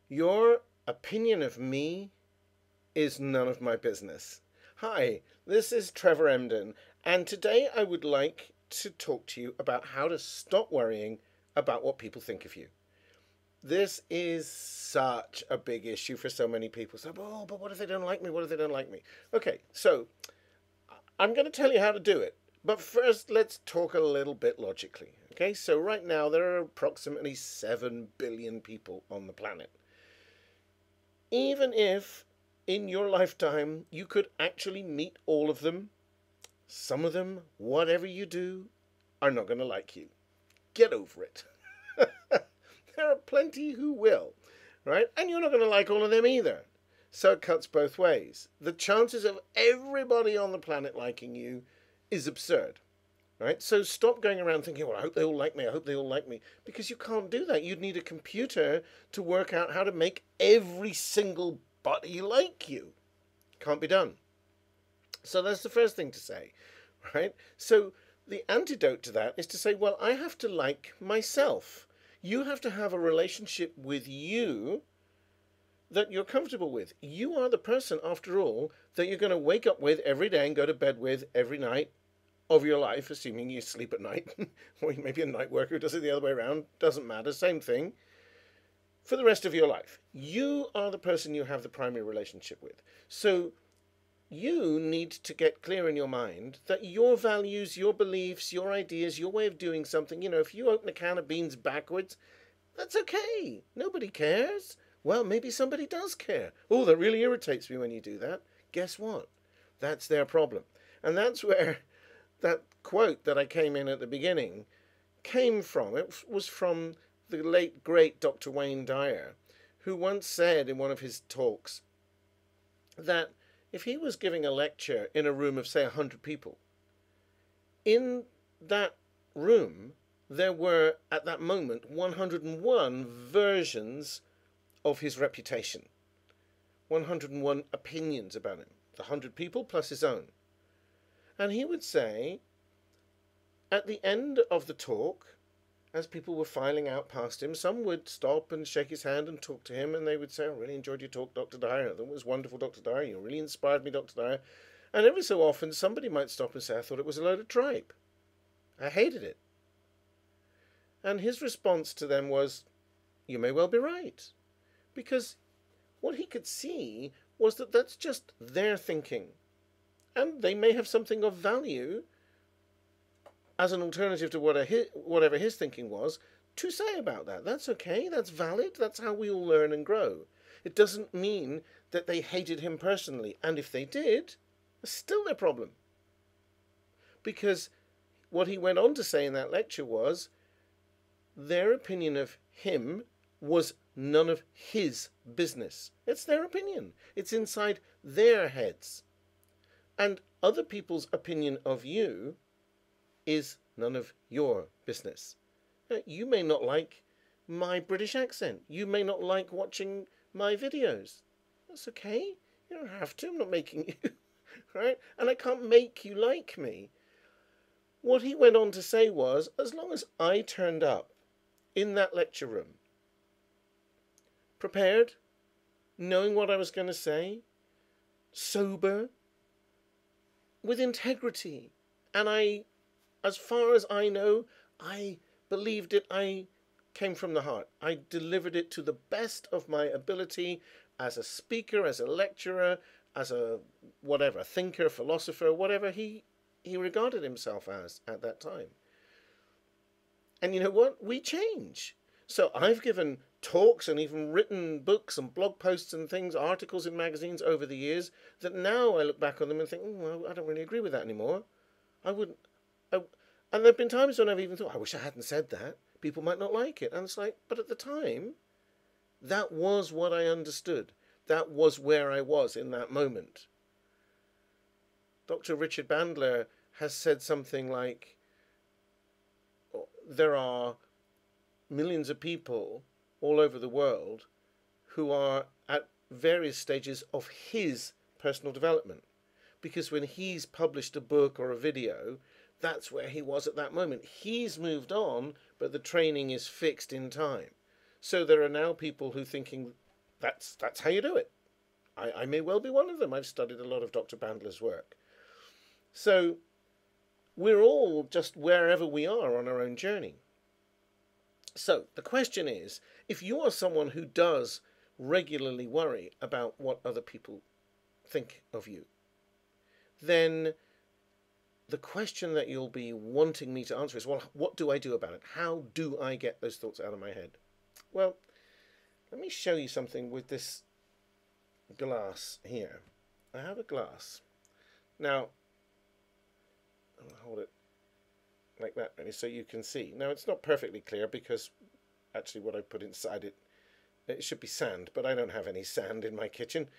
Your opinion of me is none of my business. Hi, this is Trevor Emdon, and today I would like to talk to you about how to stop worrying about what people think of you. This is such a big issue for so many people. So, oh, but what if they don't like me? What if they don't like me? Okay, so I'm going to tell you how to do it. But first, let's talk a little bit logically. Okay, so right now there are approximately 7 billion people on the planet. Even if in your lifetime you could actually meet all of them, some of them, whatever you do, are not going to like you. Get over it. There are plenty who will, right? And you're not going to like all of them either. So it cuts both ways. The chances of everybody on the planet liking you is absurd, right? So stop going around thinking, well, I hope they all like me, I hope they all like me, because you can't do that. You'd need a computer to work out how to make every single body like you. Can't be done. So that's the first thing to say, right? So the antidote to that is to say, well, I have to like myself. You have to have a relationship with you that you're comfortable with. You are the person, after all, that you're going to wake up with every day and go to bed with every night of your life, assuming you sleep at night, or maybe a night worker who does it the other way around, doesn't matter, same thing, for the rest of your life. You are the person you have the primary relationship with. So you need to get clear in your mind that your values, your beliefs, your ideas, your way of doing something, if you open a can of beans backwards, that's okay. Nobody cares. Well, maybe somebody does care. Oh, that really irritates me when you do that. Guess what? That's their problem. And that's where that quote that I came in at the beginning came from. It was from the late, great Dr. Wayne Dyer, who once said in one of his talks that if he was giving a lecture in a room of, say, 100 people, in that room there were, at that moment, 101 versions of his reputation, 101 opinions about him, the 100 people plus his own. And he would say, at the end of the talk, as people were filing out past him, some would stop and shake his hand and talk to him, and they would say, I really enjoyed your talk, Dr. Dyer. That was wonderful, Dr. Dyer. You really inspired me, Dr. Dyer. And every so often, somebody might stop and say, I thought it was a load of tripe. I hated it. And his response to them was, you may well be right. Because what he could see was that that's just their thinking. And they may have something of value as an alternative to whatever his thinking was, to say about that. That's okay, that's valid, that's how we all learn and grow. It doesn't mean that they hated him personally, and if they did, it's still their problem. Because what he went on to say in that lecture was, their opinion of him was none of his business. It's their opinion. It's inside their heads. And other people's opinion of you is none of your business. Now, you may not like my British accent. You may not like watching my videos. That's okay. You don't have to. I'm not making you, right? And I can't make you like me. What he went on to say was, as long as I turned up in that lecture room, prepared, knowing what I was going to say, sober, with integrity, and as far as I know, I believed it. I came from the heart. I delivered it to the best of my ability as a speaker, as a lecturer, as a whatever, thinker, philosopher, whatever he regarded himself as at that time. And you know what? We change. So I've given talks and even written books and blog posts and things, articles in magazines over the years that now I look back on them and think, well, I don't really agree with that anymore. I wouldn't. And there have been times when I've even thought, I wish I hadn't said that. People might not like it. And it's like, but at the time, that was what I understood. That was where I was in that moment. Dr. Richard Bandler has said something like, there are millions of people all over the world who are at various stages of his personal development. Because when he's published a book or a video, that's where he was at that moment. He's moved on, but the training is fixed in time. So there are now people who thinking that's how you do it. I may well be one of them. I've studied a lot of Dr. Bandler's work. So we're all just wherever we are on our own journey. So the question is, if you are someone who does regularly worry about what other people think of you, then the question that you'll be wanting me to answer is, well, what do I do about it? How do I get those thoughts out of my head? Well, let me show you something with this glass here. I have a glass. Now, I'll hold it like that really so you can see. Now, it's not perfectly clear because actually what I put inside it, it should be sand, but I don't have any sand in my kitchen.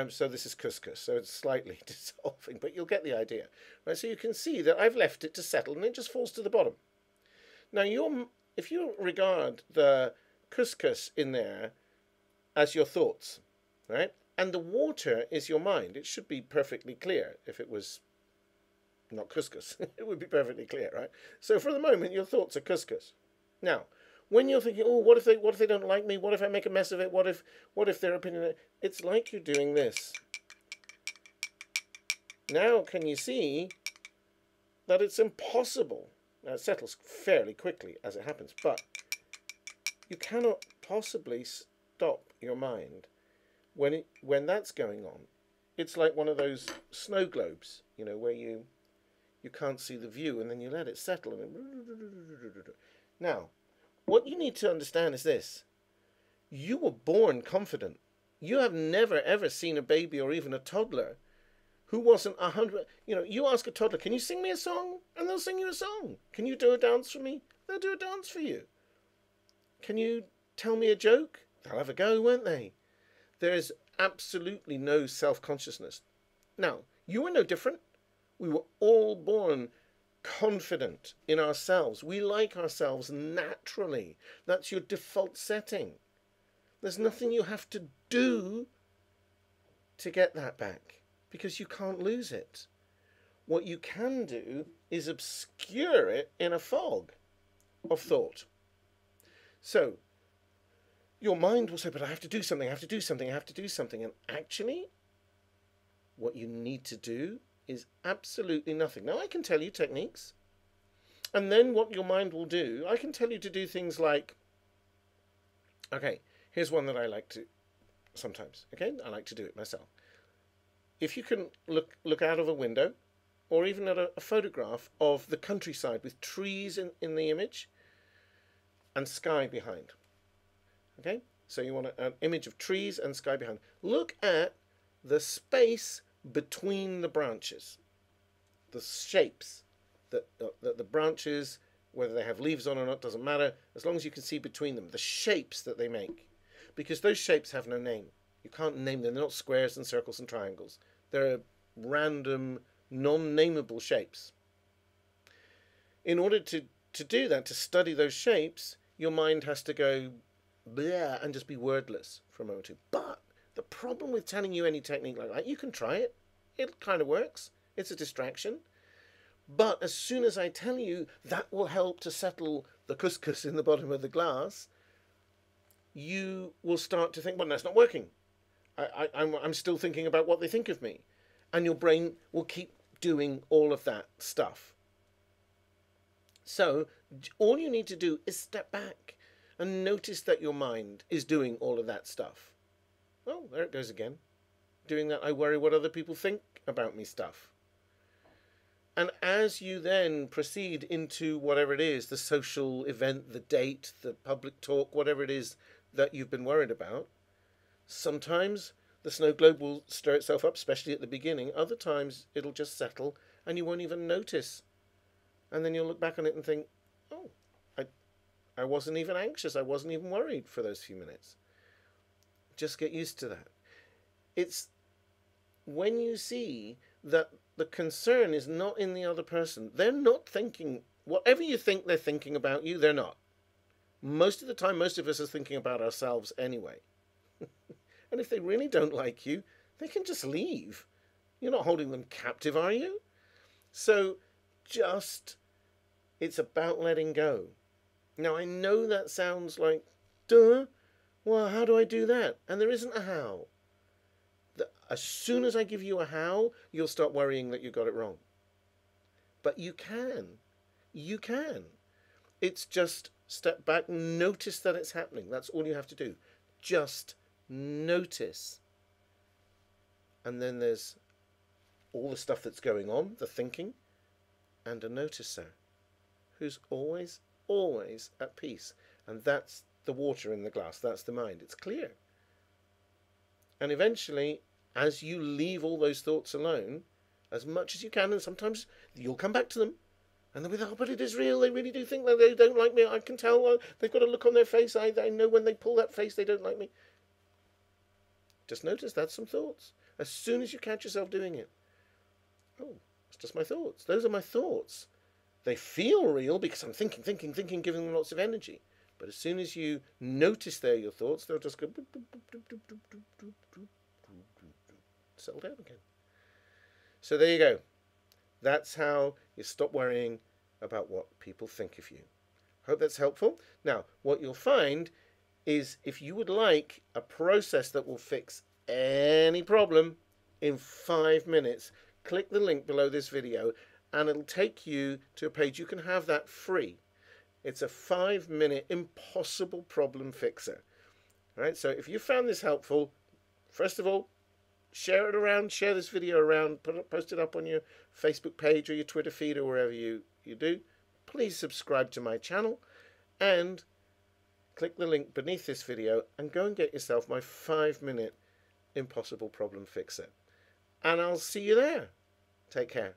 So this is couscous, so it's slightly dissolving, but you'll get the idea. Right, so you can see that I've left it to settle and it just falls to the bottom. Now, if you regard the couscous in there as your thoughts, right, and the water is your mind, it should be perfectly clear. If it was not couscous, it would be perfectly clear, right? So for the moment, your thoughts are couscous. Now, when you're thinking, oh, what if they don't like me? What if I make a mess of it? What if their opinion? It's like you're doing this. Now, can you see that it's impossible? Now, it settles fairly quickly as it happens, but you cannot possibly stop your mind when that's going on. It's like one of those snow globes, you know, where you can't see the view, and then you let it settle. Now, what you need to understand is this. You were born confident. You have never, ever seen a baby or even a toddler who wasn't 100. You know, you ask a toddler, can you sing me a song? And they'll sing you a song. Can you do a dance for me? They'll do a dance for you. Can you tell me a joke? They'll have a go, won't they? There is absolutely no self-consciousness. Now, you were no different. We were all born confident in ourselves. We like ourselves naturally. That's your default setting. There's nothing you have to do to get that back because you can't lose it. What you can do is obscure it in a fog of thought. So your mind will say, but I have to do something, I have to do something, I have to do something. And actually, what you need to do is absolutely nothing. Now, I can tell you techniques. And then what your mind will do, I can tell you to do things like, okay, here's one that I like to sometimes, okay? I like to do it myself. If you can look out of a window or even at a photograph of the countryside with trees in the image and sky behind, okay? So you want an image of trees and sky behind. Look at the space between the branches, the shapes that the branches, whether they have leaves on or not, doesn't matter, as long as you can see between them, the shapes that they make. Because those shapes have no name. You can't name them. They're not squares and circles and triangles. They're random, non-nameable shapes. In order to do that, to study those shapes, your mind has to go blah and just be wordless for a moment or two. But the problem with telling you any technique like that, you can try it. It kind of works. It's a distraction. But as soon as I tell you that will help to settle the couscous in the bottom of the glass, you will start to think, well, that's not working. I'm still thinking about what they think of me. And your brain will keep doing all of that stuff. So all you need to do is step back and notice that your mind is doing all of that stuff. Oh, there it goes again. Doing that I worry what other people think about me stuff. And as you then proceed into whatever it is, the social event, the date, the public talk, whatever it is that you've been worried about, sometimes the snow globe will stir itself up, especially at the beginning. Other times it'll just settle and you won't even notice. And then you'll look back on it and think, oh, I wasn't even anxious. I wasn't even worried for those few minutes. Just get used to that. It's when you see that the concern is not in the other person. They're not thinking, whatever you think they're thinking about you, they're not. Most of the time, most of us are thinking about ourselves anyway. And if they really don't like you, they can just leave. You're not holding them captive, are you? So it's about letting go. Now, I know that sounds like, duh, Well, how do I do that? And there isn't a how. As soon as I give you a how, you'll start worrying that you got it wrong. But you can. You can. It's just step back, notice that it's happening. That's all you have to do. Just notice. And then there's all the stuff that's going on, the thinking, and a noticer who's always, always at peace. And that's the water in the glass. That's the mind. It's clear. And eventually, as you leave all those thoughts alone, as much as you can, and sometimes you'll come back to them, and they'll be like, oh, but it is real. They really do think that they don't like me. I can tell. They've got a look on their face. I know when they pull that face, they don't like me. Just notice that's some thoughts. As soon as you catch yourself doing it, oh, it's just my thoughts. Those are my thoughts. They feel real because I'm thinking, giving them lots of energy. But as soon as you notice they're your thoughts, they'll just go settle down again. So there you go. That's how you stop worrying about what people think of you. Hope that's helpful. Now, what you'll find is if you would like a process that will fix any problem in 5 minutes, click the link below this video and it'll take you to a page. You can have that free. It's a 5-minute impossible problem fixer. All right, so if you found this helpful, first of all, share it around, share this video around, post it up on your Facebook page or your Twitter feed or wherever you do. Please subscribe to my channel and click the link beneath this video and go and get yourself my 5-minute impossible problem fixer. And I'll see you there. Take care.